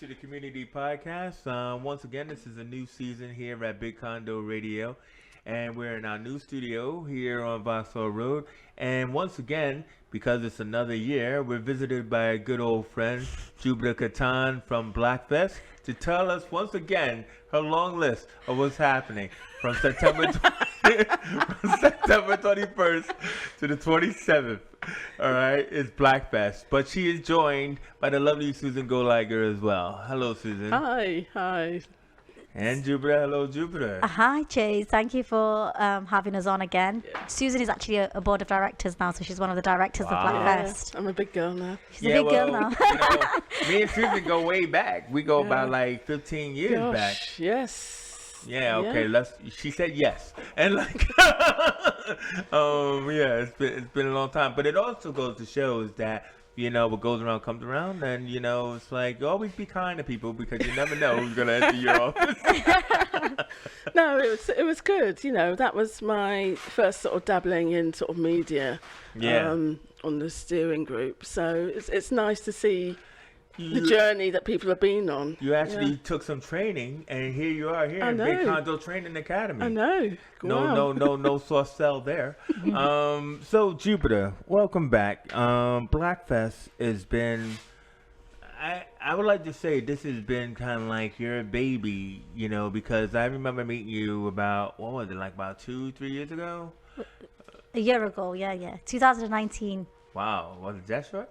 to the Community Podcast. Once again, this is a new season here at Big Condo Radio, and we're in our new studio here on Vauxhall Road. And once again, because it's another year, we're visited by a good old friend, Jubeda from Blackfest, to tell us once again her long list of what's happening from September 21st to the 27th. All right, it's Blackfest, but she is joined by the lovely Susan Goligher as well. Hello, Susan. Hi. And Jubeda. Hello, Jubeda. Hi, Chase. Thank you for having us on again. Susan is actually a board of directors now, so she's one of the directors of Blackfest. Yeah, I'm a big girl now. She's a big girl now. Me and Susan go way back. We go about like 15 years back. Yes. Yeah, okay, she said yes. And like it's been a long time. But it also goes to show that, what goes around comes around, and it's like always be kind to people because you never know who's gonna enter your office. No, it was good. That was my first sort of dabbling in sort of media on the steering group. So it's nice to see the journey that people have been on. You actually took some training, and here you are here in Big Condo Training Academy. I know. No soft sell there. So Jubeda, welcome back. Blackfest has been. I would like to say this has been kind of like your baby, because I remember meeting you about about 2-3 years ago. A year ago, yeah, 2019. Wow, was it that short?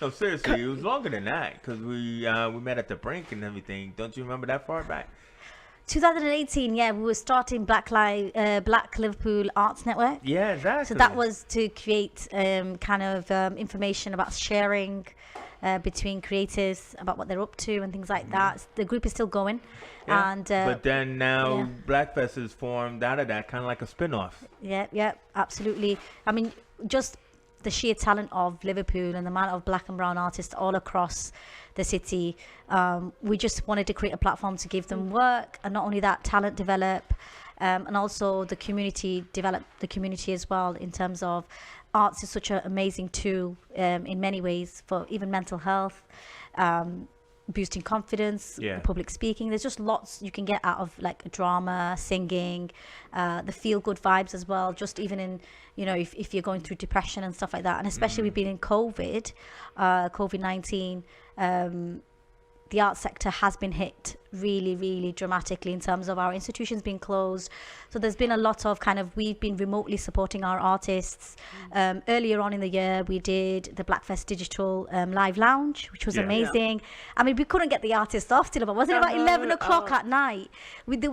No, seriously, it was longer than that because we met at the brink and everything. Don't you remember that far back? 2018, we were starting Black Liverpool Arts Network. Yeah, exactly. So that was to create information about sharing between creators about what they're up to and things like that. The group is still going. Yeah. And but then now Blackfest is formed out of that, kind of like a spin-off. Yeah, absolutely. I mean, just the sheer talent of Liverpool and the amount of black and brown artists all across the city. We just wanted to create a platform to give them work, and not only that, talent develop, and also the community develop the community as well, in terms of arts is such an amazing tool in many ways for even mental health, boosting confidence, public speaking. There's just lots you can get out of like drama, singing, the feel good vibes as well, just even in if you're going through depression and stuff like that. And especially we've been in COVID-19, the arts sector has been hit really, really dramatically in terms of our institutions being closed. So there's been a lot of we've been remotely supporting our artists. Earlier on in the year, we did the Blackfest Digital Live Lounge, which was amazing. I mean, we couldn't get the artists off till wasn't it about 11 o'clock at night? They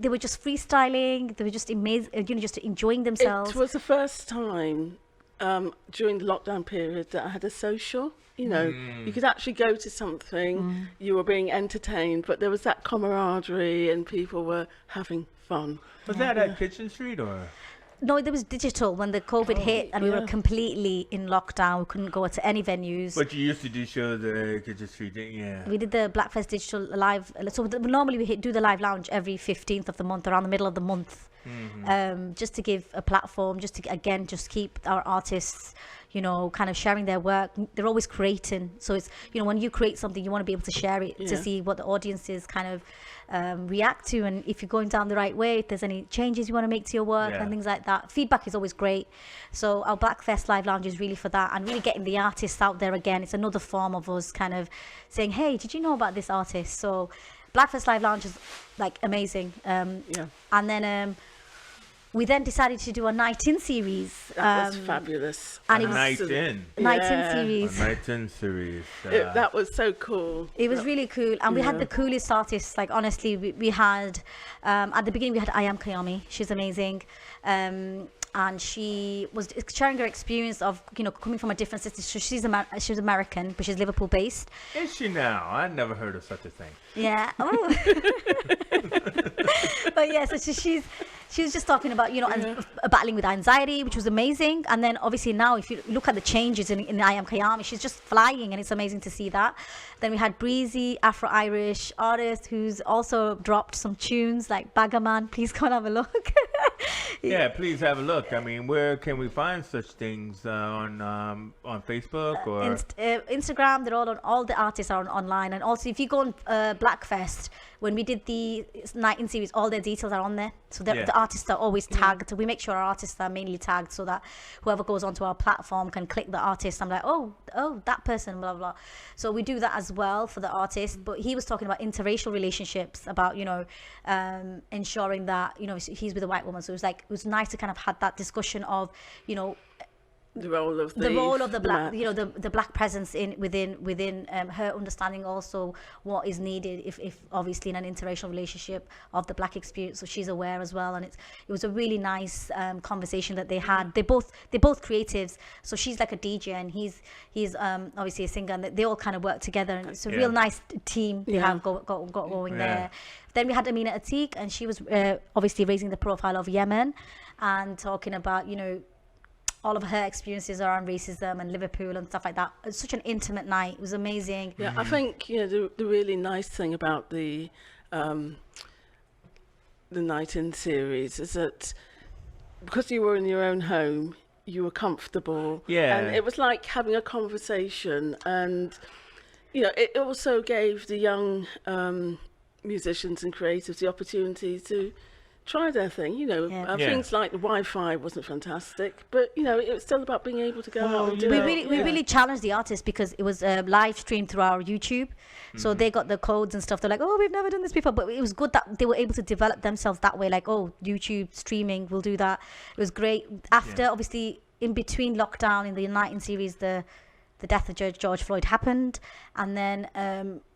were just freestyling. They were just amazing, just enjoying themselves. It was the first time during the lockdown period that I had a social. You could actually go to something, you were being entertained, but there was that camaraderie and people were having fun. Was that at Kitchen Street or? No, there was digital when the COVID hit and we were completely in lockdown. We couldn't go to any venues. But you used to do shows at Kitchen Street, didn't you? Yeah. We did the Blackfest Digital Live. So normally we do the live lounge every 15th of the month, around the middle of the month, just to give a platform, just to keep our artists kind of sharing their work. They're always creating. So it's, when you create something, you want to be able to share it to see what the audiences kind of react to. And if you're going down the right way, if there's any changes you want to make to your work and things like that. Feedback is always great. So our Blackfest Live Lounge is really for that, and really getting the artists out there again. It's another form of us kind of saying, hey, did you know about this artist? So Blackfest Live Lounge is like amazing. And then we then decided to do a Night In series. That was fabulous. And a Night In. Night In series. A Night In series. That was so cool. It was really cool. And we had the coolest artists. Like, honestly, we had, at the beginning, we had I Am Kayami. She's amazing. And she was sharing her experience of, coming from a different city. So she's American, but she's Liverpool based. Is she now? I never heard of such a thing. Yeah. Oh. But yeah, so she was just talking about, battling with anxiety, which was amazing. And then obviously now, if you look at the changes in I Am Kayami, she's just flying, and it's amazing to see that. Then we had Breezy, Afro-Irish artist, who's also dropped some tunes like Bagaman. Please come and have a look. Yeah, please have a look. I mean, where can we find such things on Facebook or Instagram? They're all the artists are online, and also if you go on Blackfest, when we did the 19 series, all their details are on there. So the artists are always tagged. We make sure our artists are mainly tagged so that whoever goes onto our platform can click the artist. I'm like, oh, that person, blah blah. So we do that as well for the artist. But he was talking about interracial relationships, about ensuring that he's with a white woman. So it was nice to kind of had that discussion of the role of the black, the black presence within her understanding also what is needed if obviously in an interracial relationship of the black experience, so she's aware as well. And it was a really nice conversation that they had. They're both creatives, so she's like a DJ and he's obviously a singer, and they all kind of work together, and it's a real nice team they have got going there. Then we had Amina Atiq, and she was obviously raising the profile of Yemen and talking about all of her experiences around racism and Liverpool and stuff like that. It's such an intimate night. It was amazing. Yeah, I think the really nice thing about the Night In series is that because you were in your own home, you were comfortable. Yeah. And it was like having a conversation, and it also gave the young musicians and creatives the opportunity to try their thing. Things like the Wi-Fi wasn't fantastic, but it was still about being able to go out and do it. We really challenged the artists because it was live streamed through our YouTube, so they got the codes and stuff. They're like, oh, we've never done this before, but it was good that they were able to develop themselves that way, like, oh, YouTube streaming, we'll do that. It was great. After obviously in between lockdown in the United series, the death of George Floyd happened, and then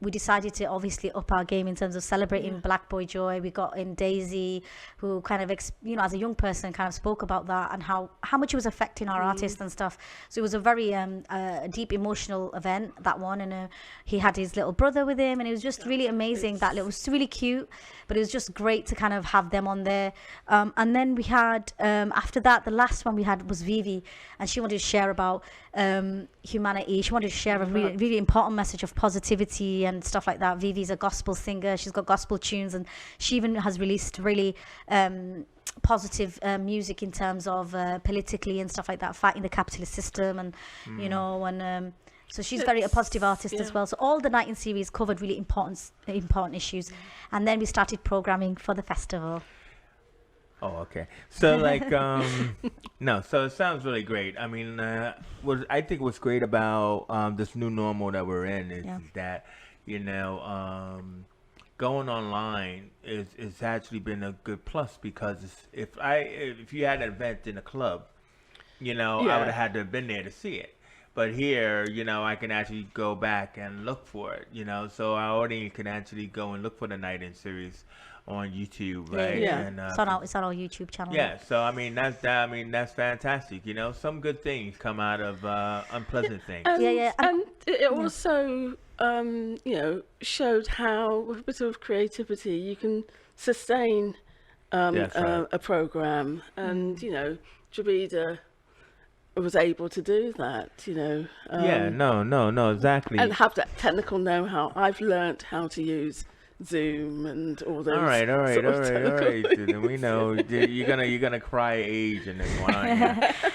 we decided to obviously up our game in terms of celebrating Black Boy Joy. We got in Daisy, who kind of as a young person kind of spoke about that and how much it was affecting our artists and stuff. So it was a very deep emotional event, that one, and he had his little brother with him, and it was just really amazing. That it was really cute, but it was just great to kind of have them on there. And then we had after that, the last one we had was Vivi, and she wanted to share about humanity. She wanted to share a really, really important message of positivity and stuff like that. Vivi's a gospel singer. She's got gospel tunes, and she even has released really positive music in terms of politically and stuff like that, fighting the capitalist system, and so she's a positive artist as well. So all the 19 series covered really important issues, and then we started programming for the festival. Oh, okay. So so it sounds really great. I mean, what I think what's great about this new normal that we're in is that, going online is actually been a good plus, because if you had an event in a club, I would have had to have been there to see it. But here, I can actually go back and look for it, so our audience can actually go and look for the Night In series on YouTube, right? Yeah. And, it's on our YouTube channel. Yeah. So that's fantastic. Some good things come out of unpleasant things. And it also showed how with a bit of creativity you can sustain a program, and Jubeda was able to do that. Exactly. And have that technical know-how. I've learnt how to use Zoom and all those. All right. We know you're gonna cry age in this one, aren't you?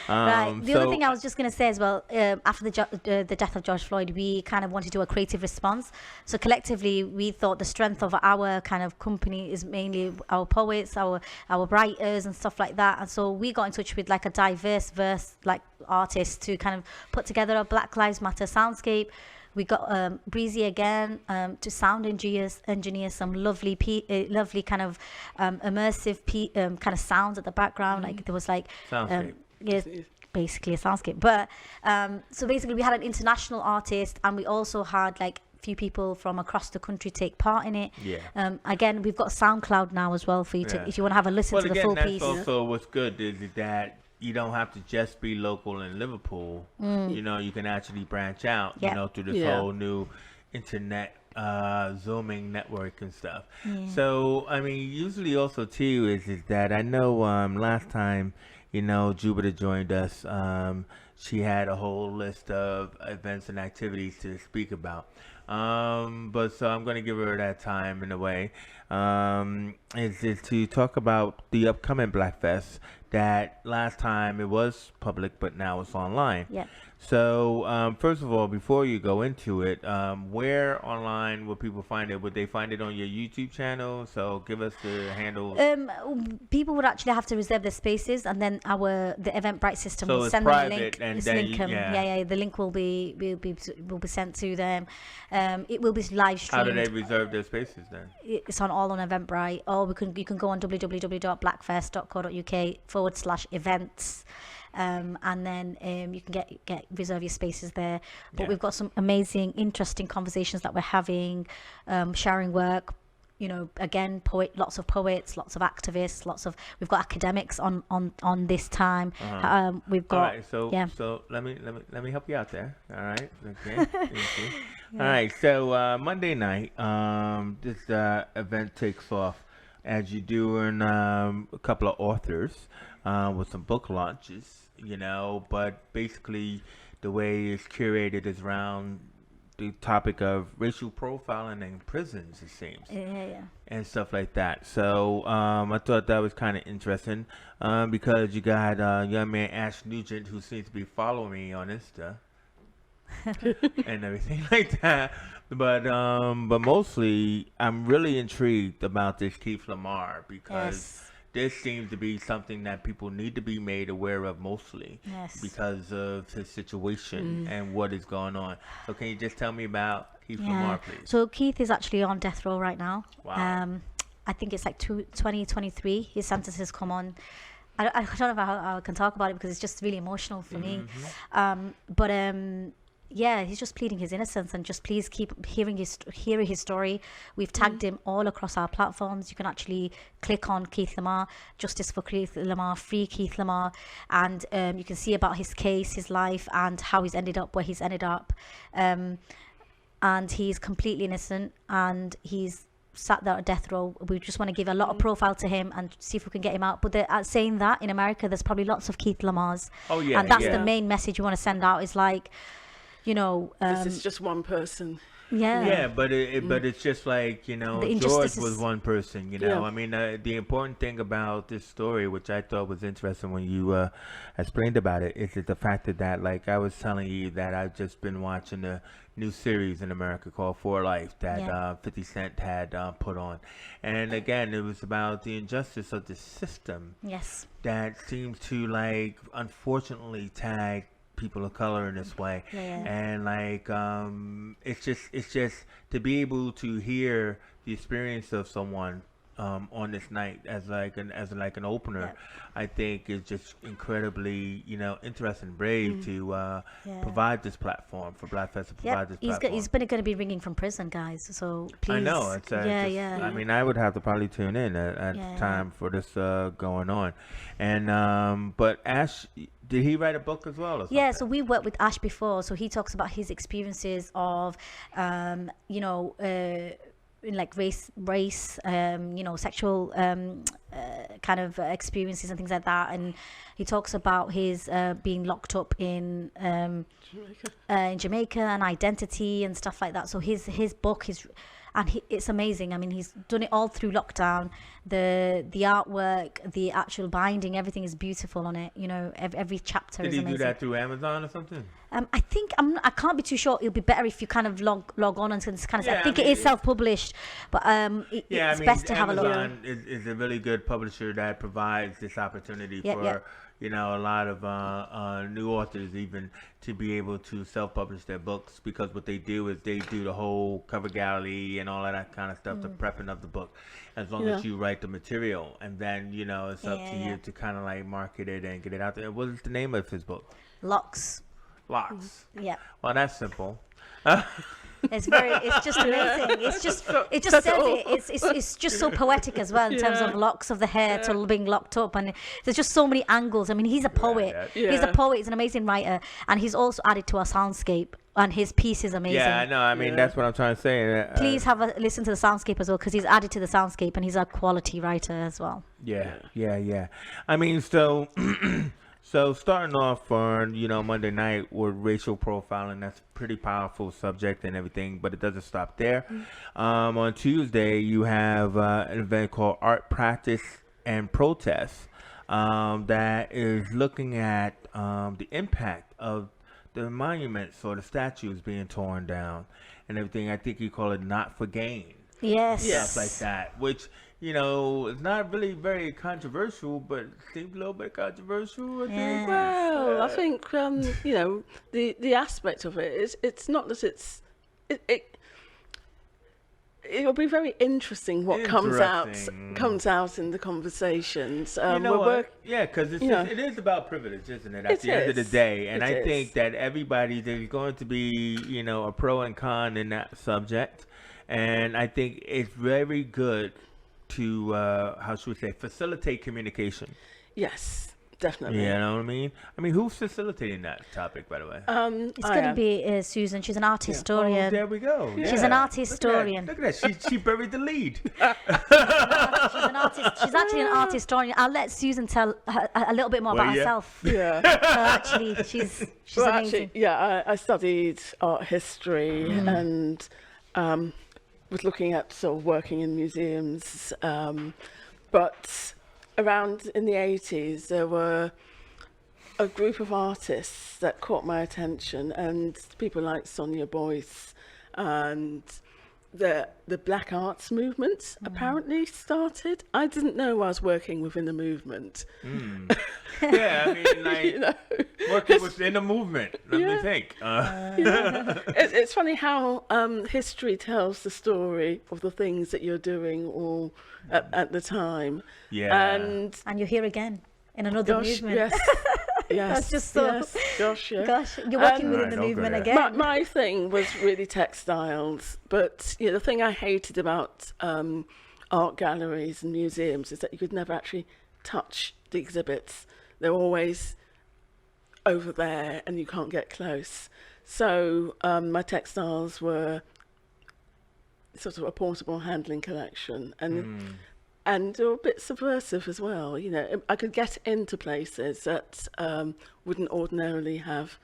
Right. The other thing I was just gonna say as well, after the death of George Floyd, we kind of wanted to do a creative response. So collectively, we thought the strength of our kind of company is mainly our poets, our writers, and stuff like that. And so we got in touch with like a diverse verse like artists to kind of put together a Black Lives Matter soundscape. We got Breezy again to sound engineer some lovely kind of immersive kind of sounds at the background. Like there was like basically a soundscape. But so basically we had an international artist, and we also had like few people from across the country take part in it. Again, we've got SoundCloud now as well for you to, if you want to have a listen to the full piece. Also what's good is that you don't have to just be local in Liverpool. You can actually branch out, through this whole new internet Zooming network and stuff. So, I mean, usually also too is that I know last time, Jubeda joined us, she had a whole list of events and activities to speak about. But so I'm going to give her that time in a way. is to talk about the upcoming Blackfest. That last time it was public, but now it's online. Yeah. So, first of all, before you go into it, where online will people find it? Would they find it on your YouTube channel? So, give us the handles. People would actually have to reserve their spaces, and then the Eventbrite system So will it's send them a private, link. and It's then link 'em. yeah. The link will be sent to them. It will be live How do streamed. they reserve their spaces then? It's on Eventbrite, or you can go on www.blackfest.co.uk/events. And then you can get reserve your spaces there. But we've got some amazing, interesting conversations that we're having, sharing work. Again, lots of poets, lots of activists, we've got academics on this time. We've got All right, so let me help you out there. All right, okay. Thank you. All right, so Monday night, this event takes off as you do in a couple of authors with some book launches. But basically the way it's curated is around the topic of racial profiling in prisons, it seems. Yeah. And stuff like that. So I thought that was kind of interesting because you got young man Ash Nugent, who seems to be following me on Insta and everything like that. But mostly I'm really intrigued about this Keith Lamar because this seems to be something that people need to be made aware of mostly because of his situation and what is going on. So can you just tell me about Keith Lamar, please? So Keith is actually on death row right now. Wow. I think it's like 2023. His sentence has come on. I don't know how I can talk about it because it's just really emotional for me. He's just pleading his innocence, and just please keep hearing his story. We've tagged him all across our platforms. You can actually click on Keith Lamar, Justice for Keith Lamar, Free Keith Lamar, and you can see about his case, his life, and how he's ended up where he's ended up. And he's completely innocent, and he's sat there at death row. We just want to give a lot of profile to him and see if we can get him out. But saying that, in America, there's probably lots of Keith Lamars. Oh yeah, and that's the main message we want to send out. Is like, this is just one person. Yeah, but it's just like, George was one person, Yeah. I mean, the important thing about this story, which I thought was interesting when you explained about it, is that the fact that, like I was telling you, that I've just been watching a new series in America called For Life that 50 Cent had put on. And again, it was about the injustice of the system that seems to, like, unfortunately tag people of color in this way. And like it's just to be able to hear the experience of someone on this night as an opener, I think is just incredibly interesting, brave to provide this platform for Blackfest to provide this platform. He's going to be ringing from prison, guys, so please. I know it's I mean, I would have to probably tune in at the time for this going on. And but Ash, did he write a book as well or something? So we worked with Ash before, so he talks about his experiences of like race, sexual kind of experiences and things like that. And he talks about his being locked up in Jamaica and identity and stuff like that. So his book is, and it's amazing. I mean, he's done it all through lockdown. The artwork, the actual binding, everything is beautiful on it. Every chapter is amazing. Did he do that through Amazon or something? I think I can't be too sure. It'll be better if you kind of log on and kind of. I think it is self-published, but it's best to have a look. Amazon is a really good publisher that provides this opportunity for a lot of new authors even to be able to self-publish their books, because what they do is they do the whole cover gallery and all of that kind of stuff, the prepping of the book, as long as you write the material, and then it's up to you to kind of like market it and get it out there. What is the name of his book? Locks. Yeah. Well, that's simple. It's just amazing. It's just it's just so poetic as well in terms of locks of the hair to being locked up, and there's just so many angles. I mean, he's a poet. He's a poet. He's an amazing writer, and he's also added to our soundscape. And his piece is amazing. Yeah, I know. I mean, that's what I'm trying to say. Please have a listen to the soundscape as well, because he's added to the soundscape, and he's a quality writer as well. Yeah. I mean, so So starting off on Monday night with racial profiling, that's a pretty powerful subject and everything, but it doesn't stop there. On Tuesday, you have an event called Art Practice and Protest that is looking at the impact of the monuments or the statues being torn down and everything. I think you call it not for gain. Yes. Stuff like that, which it's not really very controversial, but it seems a little bit controversial. I think. Well, I think the aspect of it is it's not that it'll be very interesting what comes out in the conversations. Yeah, because it is about privilege, isn't it? At the end of the day, and I think that there's going to be a pro and con in that subject, and I think it's very good to how should we say, facilitate communication. Yes. Definitely. You know what I mean? Who's facilitating that topic, by the way? It's going to be Susan. She's an art historian. Oh, there we go. She's an art historian. Look at that. She buried the lead. She's an artist. She's actually an art historian. I'll let Susan tell a little bit more about herself. Yeah. Actually, she's amazing. I studied art history and was looking at sort of working in museums, but around in the 80s, there were a group of artists that caught my attention, and people like Sonia Boyce, and the Black Arts movement apparently started. I didn't know I was working within the movement. Yeah, working within the movement. Let me think. It's funny how history tells the story of the things that you're doing all at the time. Yeah. And you're here again in another movement. Yes. Yes. That's just so. Yes. Gosh, yeah. Gosh, you're working within the movement again. My thing was really textiles, but the thing I hated about art galleries and museums is that you could never actually touch the exhibits. They're always over there, and you can't get close. So my textiles were sort of a portable handling collection, and they were a bit subversive as well. I could get into places that wouldn't ordinarily have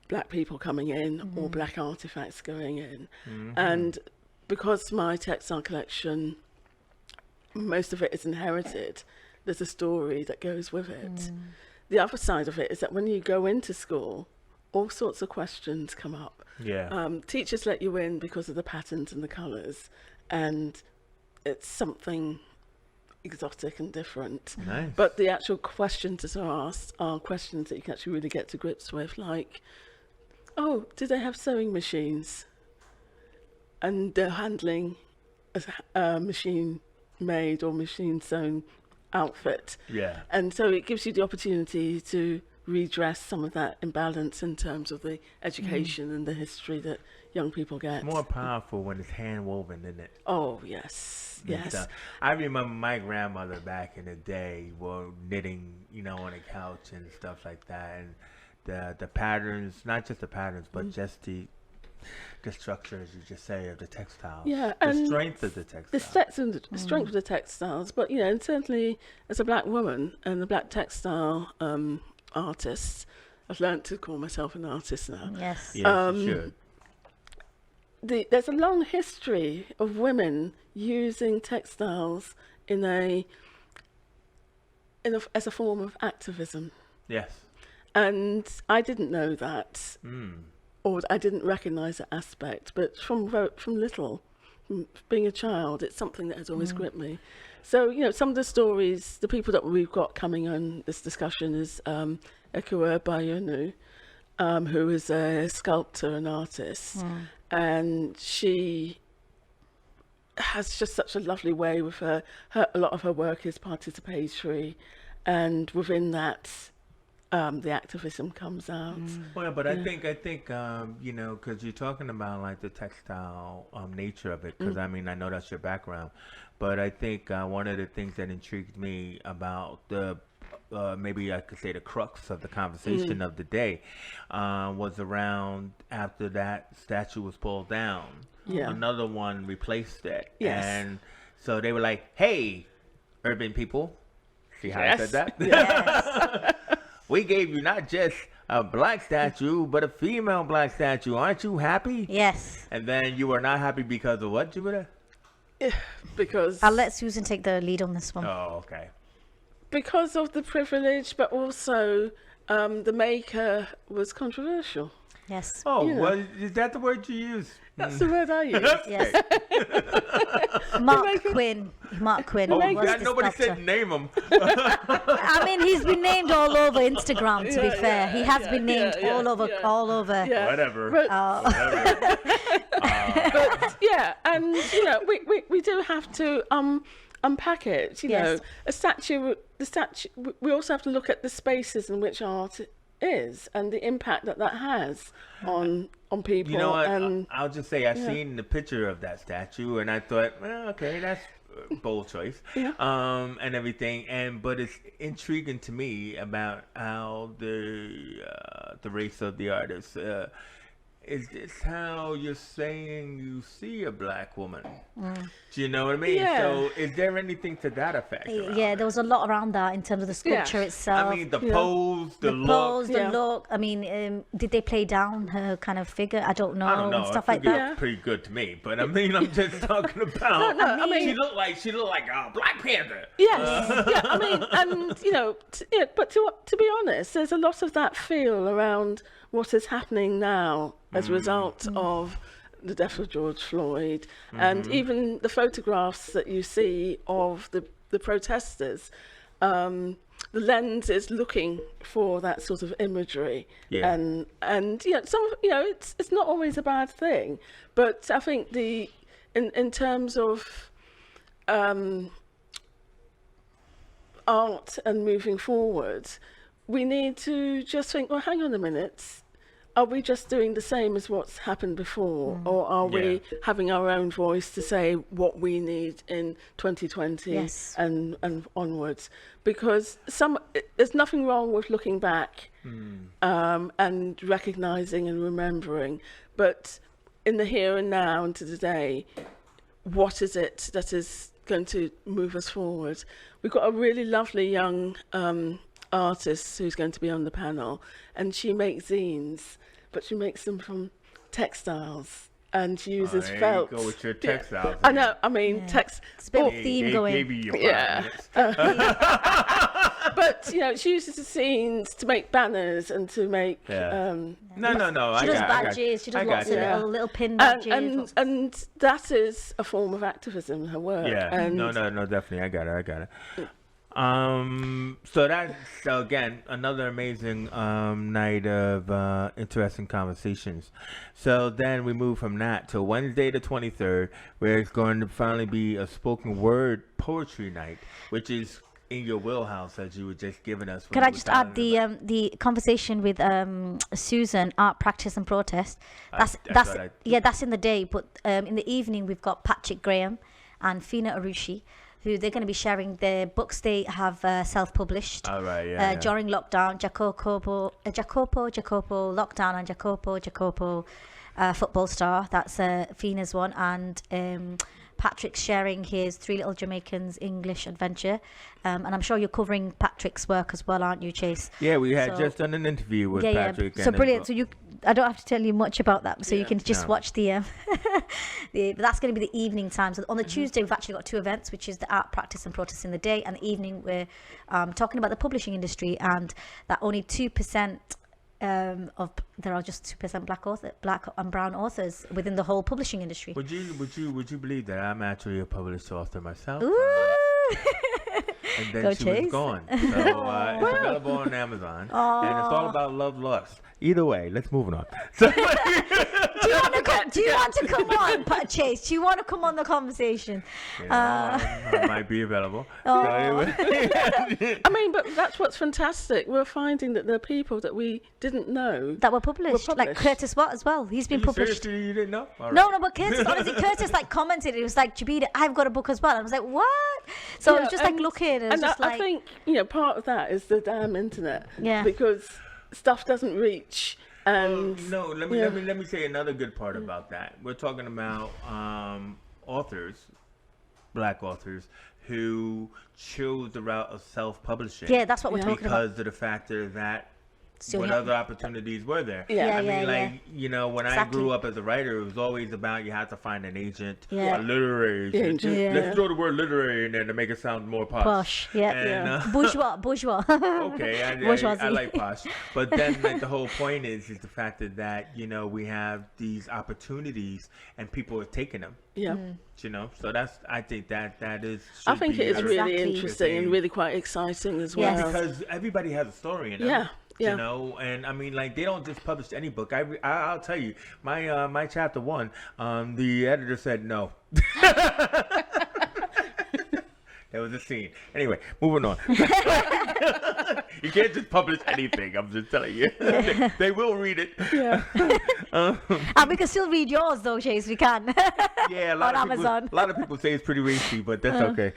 black people coming in or black artifacts going in. And because my textile collection, most of it is inherited, there's a story that goes with it. The other side of it is that when you go into school, all sorts of questions come up. Yeah. Teachers let you in because of the patterns and the colours, and it's something exotic and different. Nice. But the actual questions that are asked are questions that you can actually really get to grips with, like, oh, do they have sewing machines? And they're handling a machine-made or machine-sewn outfit. Yeah. And so it gives you the opportunity to redress some of that imbalance in terms of the education and the history that young people get. It's more powerful when it's hand woven, isn't it? Oh, yes. Yes. I remember my grandmother back in the day were knitting, on a couch and stuff like that. And the patterns, not just the patterns, but just the structure, as you just say, of the textiles. Yeah, the strength of the textiles. The strength of the textiles. But, and certainly as a black woman and a black textile artist, I've learned to call myself an artist now. Yes. Yes, you should. There's a long history of women using textiles as a form of activism. Yes. And I didn't know that, or I didn't recognise that aspect. But from being a child, it's something that has always gripped me. So, some of the stories, the people that we've got coming on this discussion is Ekua Bayonu, who is a sculptor and artist. And she has just such a lovely way with her. A lot of her work is participatory, and within that, the activism comes out. Well, but I think because you're talking about like the textile nature of it. Because I know that's your background, but I think one of the things that intrigued me about the maybe I could say the crux of the conversation of the day was around after that statue was pulled down, another one replaced it. Yes. And so they were like, hey, urban people, see how I said that? Yes. we gave you not just a black statue, but a female black statue. Aren't you happy? Yes. And then you are not happy because of what, Jubeda? Because I'll let Susan take the lead on this one. Oh, okay. because of the privilege, but also the maker was controversial. Yes. Oh, You know. well, is that the word you use? That's the word I use. Yes. Mark Quinn. Mark Quinn. Oh, was God, the nobody sculptor. said name him. I mean, he's been named all over Instagram. To be Yeah, fair, yeah, he has yeah, been named yeah, all over, yeah. all over. Yeah. Whatever. But, Whatever. but yeah, and you know, we do have to unpack it. You know, the statue. We also have to look at the spaces in which art is and the impact that that has on people. You know what? And I'll just say I seen the picture of that statue, and I thought, well, okay, that's a bold choice, Yeah. and everything. But it's intriguing to me about how the race of the artist. Is this how you're saying you see a black woman? Do you know what I mean? Yeah. So is there anything to that effect? around Yeah, it? there was a lot around that in terms of the sculpture Yeah. itself. I mean, the Yeah. pose, the look. pose, the Yeah. look. I mean, did they play down her kind of figure? I don't know. I don't know. And stuff I like think that. it's pretty good to me, but I mean, I'm just talking about. No, I mean- she looked like a Black Panther. yes, yeah. I mean, and you know, but to be honest, there's a lot of that feel around what is happening now as a result of the death of George Floyd, and even the photographs that you see of the protesters. The lens is looking for that sort of imagery, Yeah. and you know, it's not always a bad thing, but I think in terms of art and moving forward, we need to just think, well, hang on a minute. Are we just doing the same as what's happened before? Or are we having our own voice to say what we need in 2020 Yes. and onwards? Because there's nothing wrong with looking back and recognising and remembering. But in the here and now and to today, what is it that is going to move us forward? We've got a really lovely young artist who's going to be on the panel, and she makes zines, but she makes them from textiles and she uses there felt. you go with your textiles. I know. I mean, Yeah. It's a bit of They- theme they going. gave you your 5 Yeah. minutes. but you know, she uses the scenes to make banners and to make Yeah. No. She I does got badges. She does I lots got of you. little pin badges. and that is a form of activism. Her work. Yeah. And No, definitely. I got it. So again, another amazing night of interesting conversations. So then we move from that to Wednesday the 23rd, where it's going to finally be a spoken word poetry night, which is in your wheelhouse, as you were just giving us. when Could you I were just add telling us about- the conversation with Susan, art practice and protest? That's what I- that's in the day, but in the evening we've got Patrick Graham and Fina Arushi, who they're going to be sharing their books they have self-published. All right, yeah. During lockdown, Jacopo lockdown, and Jacopo football star. That's Fina's one, and Patrick's sharing his Three Little Jamaicans English adventure, and I'm sure you're covering Patrick's work as well, aren't you, Chase? Yeah, we had So- just done an interview with Patrick. So and brilliant. So I don't have to tell you much about that. So you Yeah. can just No. watch but that's going to be the evening time. So on the Tuesday, we've actually got 2 events, which is the art practice and protest in the day, and the evening we're talking about the publishing industry, and that only 2%. There are just 2% black and brown authors within the whole publishing industry. Would you believe that I'm actually a published author myself? Ooh. And then Go she Chase. was gone. So it's available on Amazon, and it's all about love, lust. Either way, let's move on. So, Do you want to come on, Chase? Do you want to come on the conversation? I might be available. Oh. So anyway. I mean, but that's what's fantastic. We're finding that there are people that we didn't know. That were published, like published. Curtis Watt as well. He's been published. Seriously, you didn't know? All No, right. no, but Curtis, honestly, Curtis like commented. It was like, Jubeda, I've got a book as well. I was like, what? So I was just like looking, and it was just I like, think part of that is the damn internet. Yeah. Because stuff doesn't reach, and No, let me say another good part about that. We're talking about authors, black authors, who chose the route of self-publishing. Yeah, that's what we're talking about. Because of the factor that So what yeah. other opportunities were there? Yeah. I mean, Yeah, like, you know, when I Exactly. grew up as a writer, it was always about you had to find an agent, Yeah. a literary agent. Yeah. Let's throw the word literary in there to make it sound more posh. Posh, yeah. And, Bourgeois. okay, I Bourgeoisie. like posh. But then, like, the whole point is the fact that, you know, we have these opportunities and people are taking them. Yeah. You know, so I think that is. I think it is Exactly. really interesting and really quite exciting as well. Yes. because everybody has a story in them. Yeah. Yeah. You know, and I mean, like, they don't just publish any book. I'll tell you, my chapter 1, the editor said no. There was a scene. Anyway, moving on. You can't just publish anything. I'm just telling you. They will read it. Yeah. And we can still read yours though, Chase. We can. Yeah, On Amazon. A lot of people say it's pretty racy, but that's okay.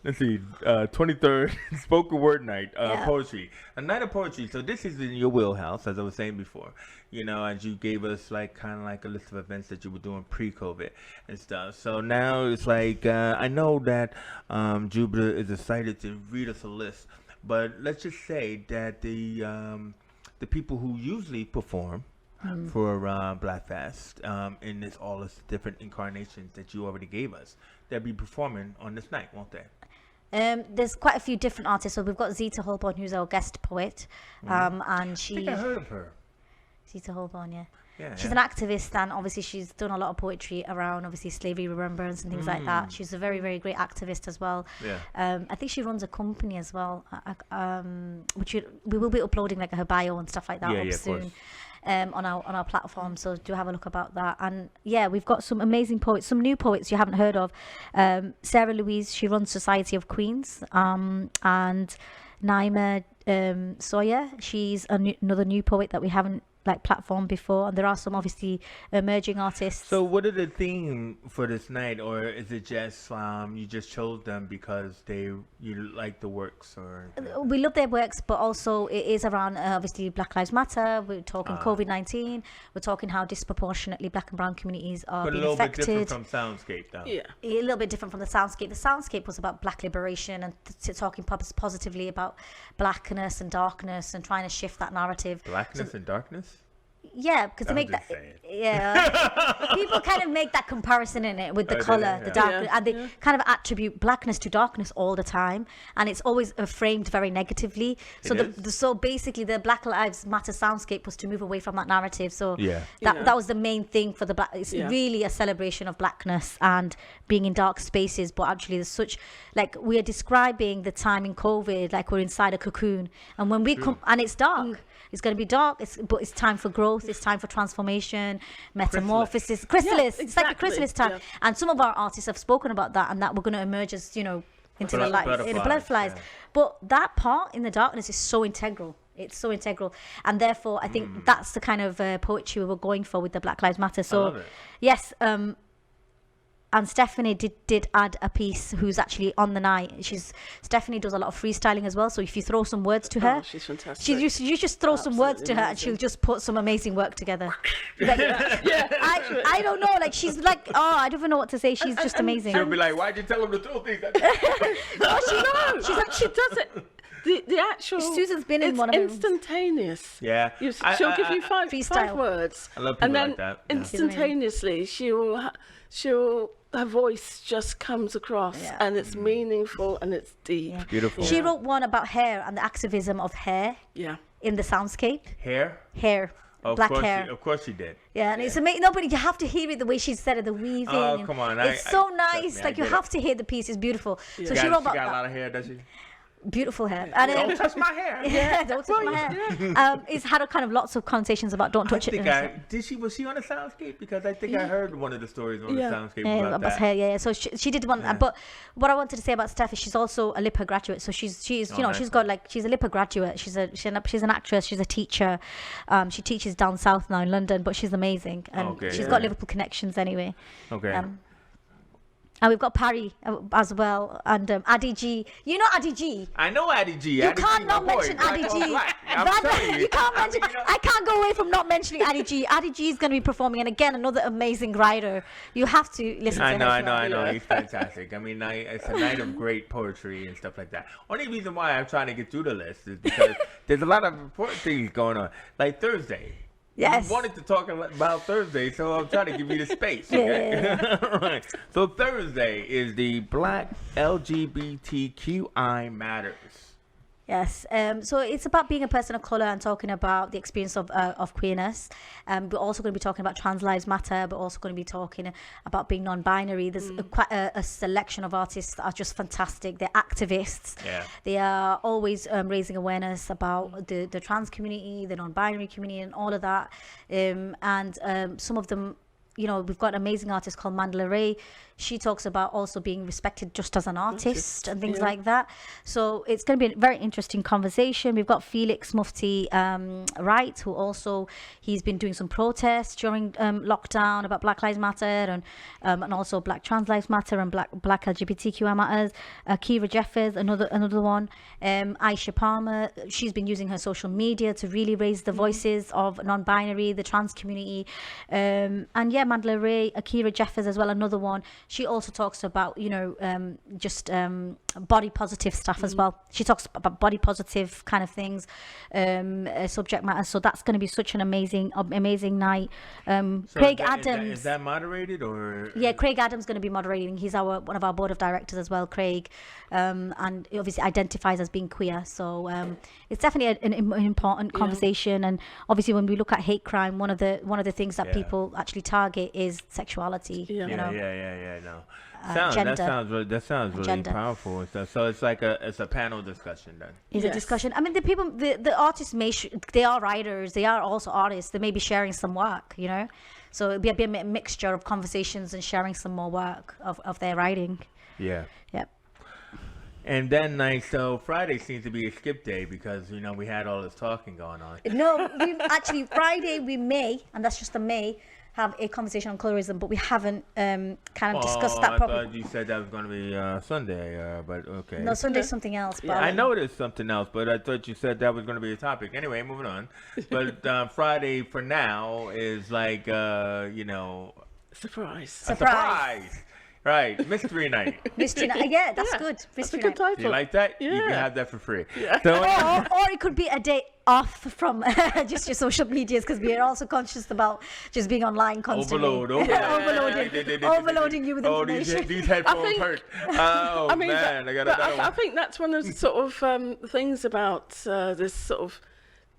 Let's see, 23rd, spoken word night, poetry. A night of poetry. So this is in your wheelhouse, as I was saying before. You know, as you gave us like kind of like a list of events that you were doing pre-COVID and stuff. So now it's like, I know that Jubeda is excited to read us a list, but let's just say that the people who usually perform for Blackfest in all this different incarnations that you already gave us, they'll be performing on this night, won't they? There's quite a few different artists. So we've got Zita Holborn, who's our guest poet, and I she. think I heard of her. Zita Holborn, yeah. Yeah, She's an activist, and obviously she's done a lot of poetry around obviously slavery remembrance and things like that. She's a very, very great activist as well. Yeah. I think she runs a company as well, which we will be uploading like her bio and stuff like that up of soon. course. On our platform, so do have a look about that. And yeah, we've got some amazing poets, some new poets you haven't heard of. Sarah Louise, she runs Society of Queens, and Naima Sawyer, she's another new poet that we haven't like platform before, and there are some obviously emerging artists. So what are the theme for this night, or is it just you just chose them because you like the works, or We love their works, but also it is around obviously Black Lives Matter. We're talking COVID-19. We're talking how disproportionately Black and Brown communities are but a being little affected. bit different from Soundscape, though? Yeah. A little bit different from the Soundscape. The Soundscape was about Black liberation and talking positively about blackness and darkness and trying to shift that narrative. Blackness and darkness. Yeah, because they I'm make just that. saying. Yeah, people kind of make that comparison in it with the Oh, do color, they? the Yeah. dark, and they kind of attribute blackness to darkness all the time, and it's always framed very negatively. So so basically, the Black Lives Matter Soundscape was to move away from that narrative. So Yeah. that was the main thing for the black. It's really a celebration of blackness and being in dark spaces. But actually, there's such like we are describing the time in COVID, like we're inside a cocoon, and when we come and it's dark. It's going to be dark, but it's time for growth. It's time for transformation, metamorphosis, chrysalis. Yeah, It's like a exactly. chrysalis time. Yeah. And some of our artists have spoken about that, and that we're going to emerge as into the light, in the butterflies. Yeah. But that part in the darkness is so integral. It's so integral, and therefore I think that's the kind of poetry we were going for with the Black Lives Matter. So, love it. yes. And Stephanie did add a piece who's actually on the night. Stephanie does a lot of freestyling as well. So if you throw some words to her, She's fantastic. you just throw some words to her and she'll just put some amazing work together. Like, I don't know. Like she's like, I don't even know what to say. She's just amazing. She'll be like, "Why'd you tell him to throw things at me?" She does it. The actual Susan's been in it's one of them. instantaneous. Yeah. She'll give you five Freestyle. words, I love people and then like that. Yeah. instantaneously her voice just comes across, Yeah. and it's meaningful and it's deep. Yeah. Beautiful. She wrote one about hair and the activism of hair Yeah. in the soundscape. Hair. Black hair. Of course she did. Yeah, and it's amazing. Nobody, you have to hear it the way she said it, the weaving. Oh, and come on. It's so trust nice. me, I Like you get have it. to hear the piece. It's beautiful. So She she wrote got about a that. lot of hair, does she? Beautiful hair. And Don't touch my hair. yeah, don't touch my hair. It's had a kind of lots of connotations about don't touch it. Was she on the Soundscape? Because I think I heard one of the stories on the Soundscape Yeah, about that. hair. Yeah. So she did one. But what I wanted to say about Steph is she's also a LIPA graduate. So she's she's got like she's a LIPA graduate. She's an actress. She's a teacher. She teaches down south now in London, but she's amazing and she's got Liverpool connections anyway. Okay. And we've got Parry as well, and Addy G. You know Addy G. I know Addy G. You can't not mention Addy G. You can't mention. I can't go away from not mentioning Addy G. Addy G is going to be performing, and again, another amazing writer. You have to listen to him. I know. He's fantastic. I mean, it's a night of great poetry and stuff like that. Only reason why I'm trying to get through the list is because there's a lot of important things going on, like Thursday. Yes. You wanted to talk about Thursday, so I'm trying to give you the space. Okay? Yeah. Right. So Thursday is the Black LGBTQI Matters. Yes. So it's about being a person of color and talking about the experience of queerness. We're also going to be talking about trans lives matter, but also going to be talking about being non-binary. There's quite a selection of artists that are just fantastic. They're activists. Yeah. They are always raising awareness about the trans community, the non-binary community, and all of that. And some of them, you know, we've got an amazing artist called Mandela Ray. She talks about also being respected just as an artist and things like that. So it's going to be a very interesting conversation. We've got Felix Mufti Wright, who also, he's been doing some protests during lockdown about Black Lives Matter and also Black Trans Lives Matter and Black LGBTQI Matters. Kira Jeffers, another one. Aisha Palmer, she's been using her social media to really raise the voices of non-binary, the trans community. And yeah, Mandela Ray, Akira Jeffers as well, another one. She also talks about, you know, just body positive stuff as well. She talks about body positive kind of things, subject matter. So that's going to be such an amazing night. So Craig Adams. Is that moderated or? Yeah, Craig Adams going to be moderating. He's one of our board of directors as well, Craig, and he obviously identifies as being queer. So it's definitely an important conversation. And obviously, when we look at hate crime, one of the things that people actually target is sexuality. Yeah. You know? Yeah. No. Gender. That sounds really Gender. powerful and stuff. So it's like it's a panel discussion then. It's a discussion. I mean, the artists they are writers. They are also artists. They may be sharing some work, you know. So it'd be a mixture of conversations and sharing some more work of their writing. Yeah. Yep. And then like so Friday seems to be a skip day because you know we had all this talking going on. No, Friday we may, and that's just a may, have a conversation on colorism, but we haven't kind of discussed that properly. I thought you said that was going to be Sunday, but okay. No, Sunday's something else. Yeah, I know there's something else, but I thought you said that was going to be a topic. Anyway, moving on. But Friday for now is like, you know... Surprise! Right, Mystery Night. Mystery Night, yeah, that's good. Mystery That's a good title. Do you like that? Yeah. You can have that for free. Yeah. So, or it could be a day off from just your social medias because we are also conscious about just being online constantly. Overloading you with information. These headphones hurt. Oh, I mean, man. I think that's one of the sort of things about this sort of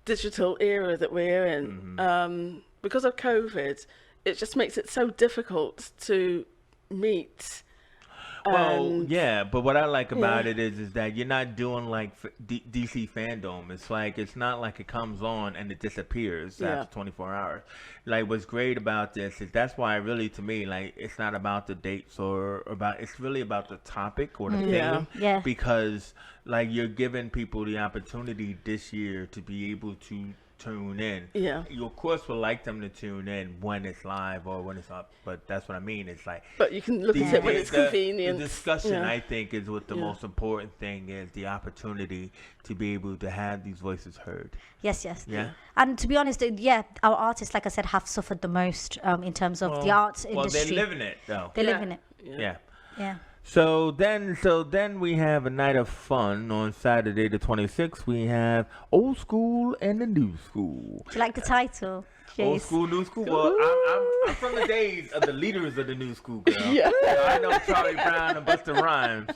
digital era that we're in. Because of COVID, it just makes it so difficult to meet. Well, yeah, but what I like about it is that you're not doing like DC fandom. It's like it's not like it comes on and it disappears after 24 hours. Like what's great about this is that's why really to me like it's not about the dates or about it's really about the topic or the theme. Yeah. Because like you're giving people the opportunity this year to be able to tune in. Yeah. You of course would like them to tune in when it's live or when it's up, but that's what I mean. It's like But you can look at it when it's convenient. The discussion I think is what the most important thing is, the opportunity to be able to have these voices heard. Yes. Yeah. And to be honest, our artists, like I said, have suffered the most in terms of the art industry. Well, they're living it though. They're living it. Yeah. So then we have a night of fun on Saturday the 26th. We have Old School and the New School. Do you like the title? Old School, New School. Well, I'm from the days of the leaders of the New School, girl. Yeah. You know, I know Charlie Brown and Busta Rhymes.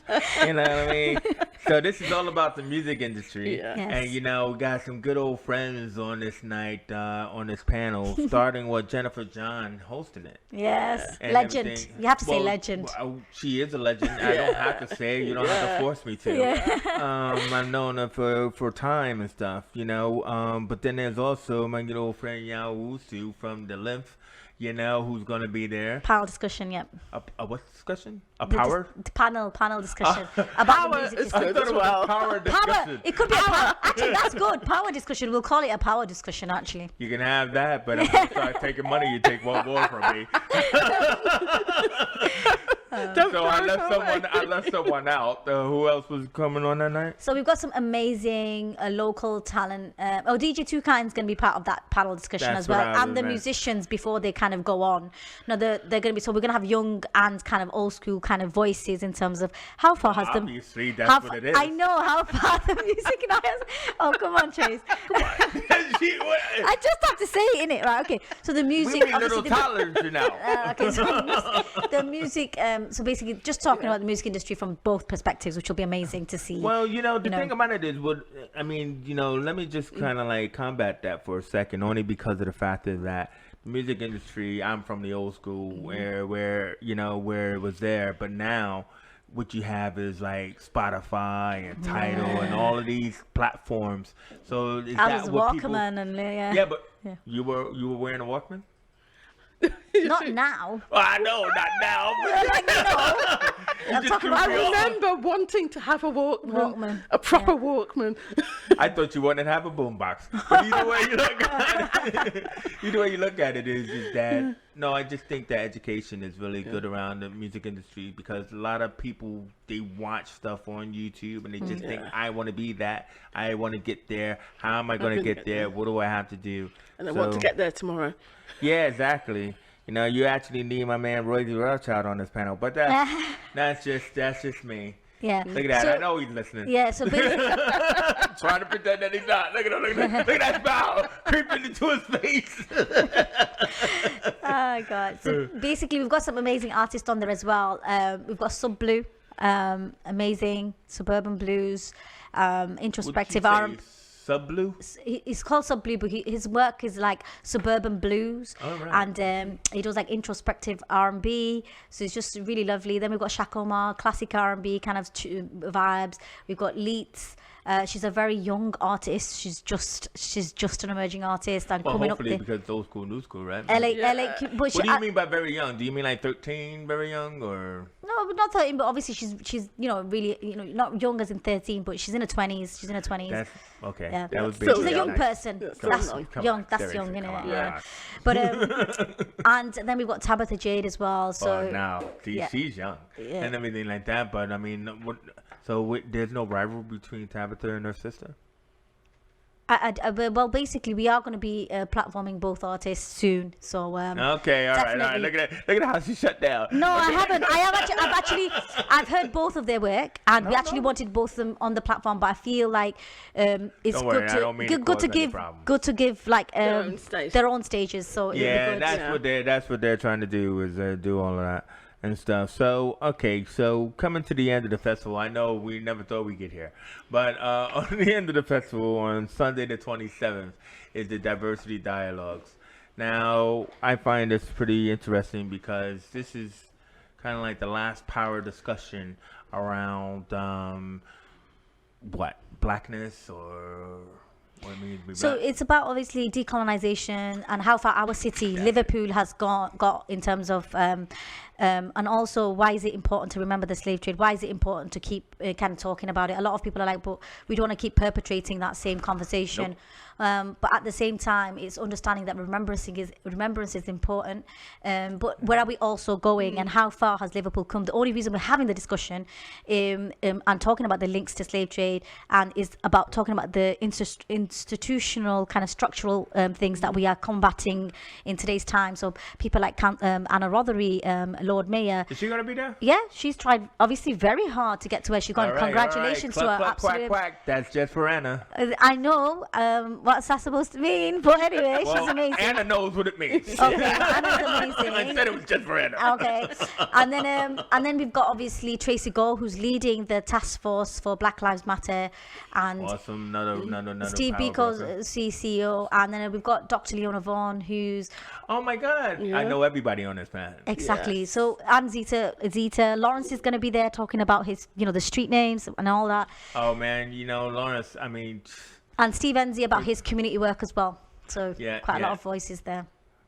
You know what I mean? So this is all about the music industry. Yeah. Yes. And, you know, we got some good old friends on this night, on this panel, starting with Jennifer John hosting it. Yes. And Legend. everything. You have to say legend. Well, she is a legend. I don't have to say it. You don't have to force me to. I've known her for time and stuff, you know. But then there's also my good old friend Yao Wusu from the Lymph, you know, who's going to be there. Panel discussion, yep. A what discussion? A power? Panel discussion about the music is industry. good as well. Power Power. discussion. It could be actually, that's good. Power discussion. We'll call it a power discussion, actually. You can have that, but I'm gonna start taking money. You take one more from me. So I left someone out. Who else was coming on that night? So we've got some amazing local talent. DJ Two Kind's going to be part of that panel discussion That's as well, what I and the meant. musicians before they kind of go on. No, they're going to be. So we're going to have young and kind of old school kind of voices in terms of how far has the. Obviously, that's what it is. I know how far the music night has. Oh, come on, Chase. I just have to say it, innit? Right? Okay. So the music. We little toddlers now. Okay, so the music. So basically, just talking about the music industry from both perspectives, which will be amazing to see. Well, the thing about it is, let me just kind of like combat that for a second, only because of the fact is that the music industry, I'm from the old school where it was there, but now what you have is like Spotify and Tidal and all of these platforms. So is I that was what Walkman and Yeah, but you were wearing a Walkman? Not now. Oh, I know, not now. I remember wanting to have a Walkman. A proper Walkman. I thought you wanted to have a boombox. But either way you look at it is that no, I just think that education is really good around the music industry, because a lot of people, they watch stuff on YouTube and they just think, I want to be that. I want to get there. How am I going to get there? What do I have to do? And I want to get there tomorrow. Yeah, exactly. You actually need my man Roy the Rothschild on this panel, but that's just me. Yeah. Look at that. I know he's listening. Yeah. So basically, trying to pretend that he's not. Look at that smile creeping into his face. oh god. So basically, we've got some amazing artists on there as well. We've got Sub Blue, amazing suburban blues, introspective R&B. Sub Blue? He's called Sub Blue, but his work is like suburban blues, and he does like introspective R&B. So it's just really lovely. Then we've got Shakomar, classic R&B kind of vibes. We've got Leets. She's a very young artist. She's just an emerging artist and coming up there. Because it's old school, new school, right? LA. But what do you mean by very young? Do you mean like 13, very young, or? No, not 13, but obviously she's really not young as in 13, but she's in her 20s. She's in her 20s. That's okay. Yeah. That was She's a young person. That's young. That's young, isn't it? Yeah. But and then we've got Tabitha Jade as well. So now she's young and everything like that. But I mean, there's no rivalry between Tabitha and her sister? Well, basically, we are going to be platforming both artists soon. So okay, all right. Look at how she shut down. No, I haven't. I've heard both of their work, and we actually wanted both of them on the platform. But I feel like it's good to give like their own stages. So yeah, that's what they're trying to do is do all of that and stuff. So coming to the end of the festival, I know we never thought we'd get here, but on the end of the festival on Sunday the 27th is the Diversity Dialogues. Now I find this pretty interesting because this is kind of like the last power discussion around blackness or what means be so black. it's about obviously decolonization and how far our city Liverpool has got in terms of and also why is it important to remember the slave trade? Why is it important to keep kind of talking about it? A lot of people are like, but we don't want to keep perpetrating that same conversation. But at the same time, it's understanding that remembrance is important. But where are we also going, and how far has Liverpool come? The only reason we're having the discussion and talking about the links to slave trade and is about talking about the institutional kind of structural things that we are combating in today's time. So people like Anna Rothery, Lord Mayor. Is she going to be there? Yeah, she's tried obviously very hard to get to where she's gone. Congratulations to her. Quack, quack. That's just for Anna. I know. What's that supposed to mean? But anyway, she's amazing. Anna knows what it means. Okay, Anna's amazing. I said it was just for Anna. Okay, and then we've got obviously Tracy Gore, who's leading the task force for Black Lives Matter, and awesome. No, Steve Biko's CEO, and then we've got Dr. Leona Vaughan, who's oh my God, I know everybody on this panel. Exactly. Yes. So and Zita Lawrence is going to be there talking about his the street names and all that. Oh man, Lawrence. I mean. And Steve Enzi about his community work as well. So quite a lot of voices there.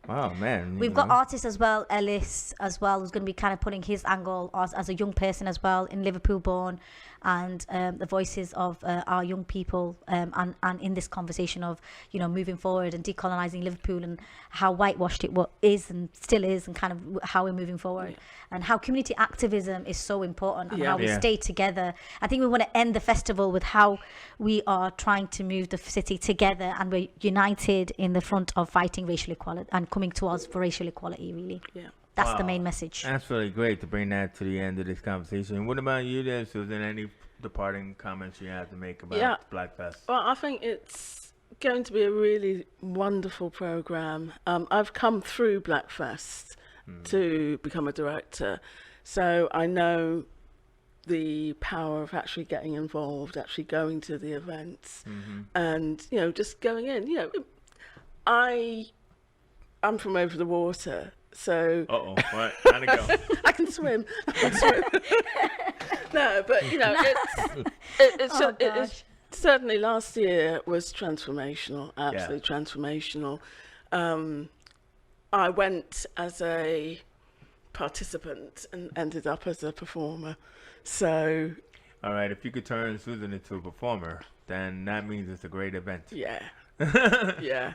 Wow, man. We've got artists as well, Ellis as well, who's going to be kind of putting his angle as a young person as well, in Liverpool born, and the voices of our young people, and in this conversation of, you know, moving forward and decolonising Liverpool, and how whitewashed it is and still is, and kind of how we're moving forward, and how community activism is so important, and how we stay together. I think we want to end the festival with how we are trying to move the city together, and we're united in the front of fighting racial equality and coming towards for racial equality, really. Yeah. That's the main message. That's really great to bring that to the end of this conversation. What about you there, Susan? Any departing comments you have to make about Blackfest? Well, I think it's going to be a really wonderful program. I've come through Blackfest to become a director, so I know the power of actually getting involved, actually going to the events, and, you know, just going in. You know, I'm from over the water, so Right, time to go. I can swim. No, but, you know, it's certainly last year was transformational, absolutely transformational. I went as a participant and ended up as a performer. So, all right, if you could turn Susan into a performer, then that means it's a great event. Yeah.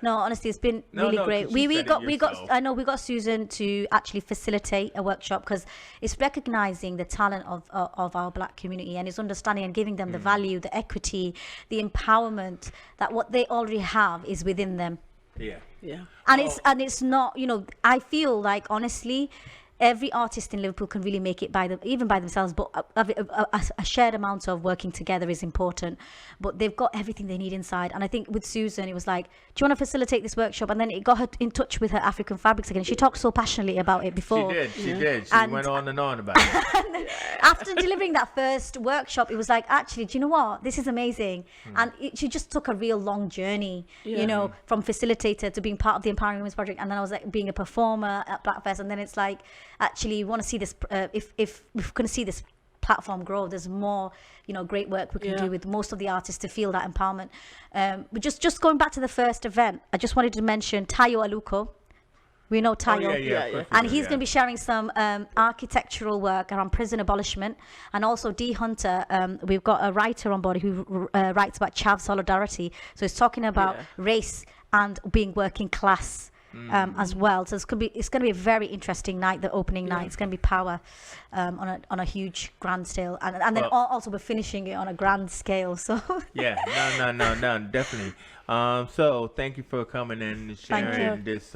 No, honestly, it's been really great. We got Susan to actually facilitate a workshop, because it's recognizing the talent of our Black community, and it's understanding and giving them the value, the equity, the empowerment that what they already have is within them. Yeah. And it's not, you know, I feel like, honestly, every artist in Liverpool can really make it even by themselves, but a shared amount of working together is important. But they've got everything they need inside. And I think with Susan, it was like, do you want to facilitate this workshop? And then it got her in touch with her African fabrics again. She talked so passionately about it before. She did. She went on and on about it. After delivering that first workshop, it was like, actually, do you know what? This is amazing. And she just took a real long journey, you know, from facilitator to being part of the Empowering Women's Project. And then I was like being a performer at Blackfest. And then it's like, actually, we want to see this, if we're going to see this platform grow, there's more, you know, great work we can do with most of the artists to feel that empowerment. But just going back to the first event, I just wanted to mention Tayo Aluko. We know Tayo. And he's going to be sharing some architectural work around prison abolishment. And also Dee Hunter, we've got a writer on board who writes about Chav solidarity. So he's talking about race and being working class. As well, so it's gonna be a very interesting night. The opening night, it's gonna be power on a huge grand scale, and then also we're finishing it on a grand scale. So no, definitely. So thank you for coming in and sharing this,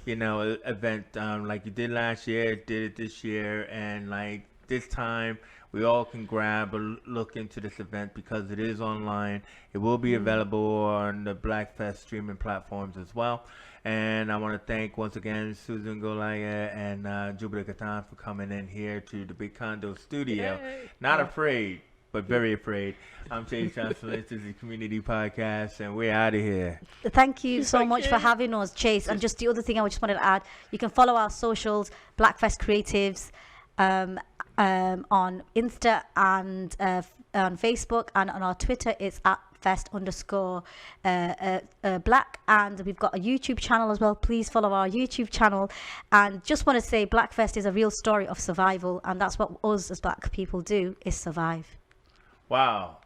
event like you did last year, did it this year, and like this time. We all can grab a look into this event because it is online. It will be available on the Blackfest streaming platforms as well. And I want to thank once again Susan Goligher and Jubeda for coming in here to the Big Condo studio. Yay. Not afraid, but very afraid. I'm Chase Johnson. This is the Community Podcast, and we're out of here. Thank you so much for having us, Chase. And just the other thing I just wanted to add, you can follow our socials, Blackfest Creatives, on Insta and on Facebook, and on our Twitter it's at @fest_black, and we've got a YouTube channel as well. Please follow our YouTube channel. And just want to say, Blackfest is a real story of survival, and that's what us as Black people do, is survive. Wow,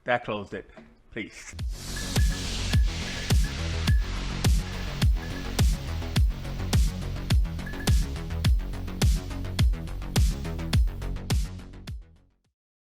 that closed it. Please.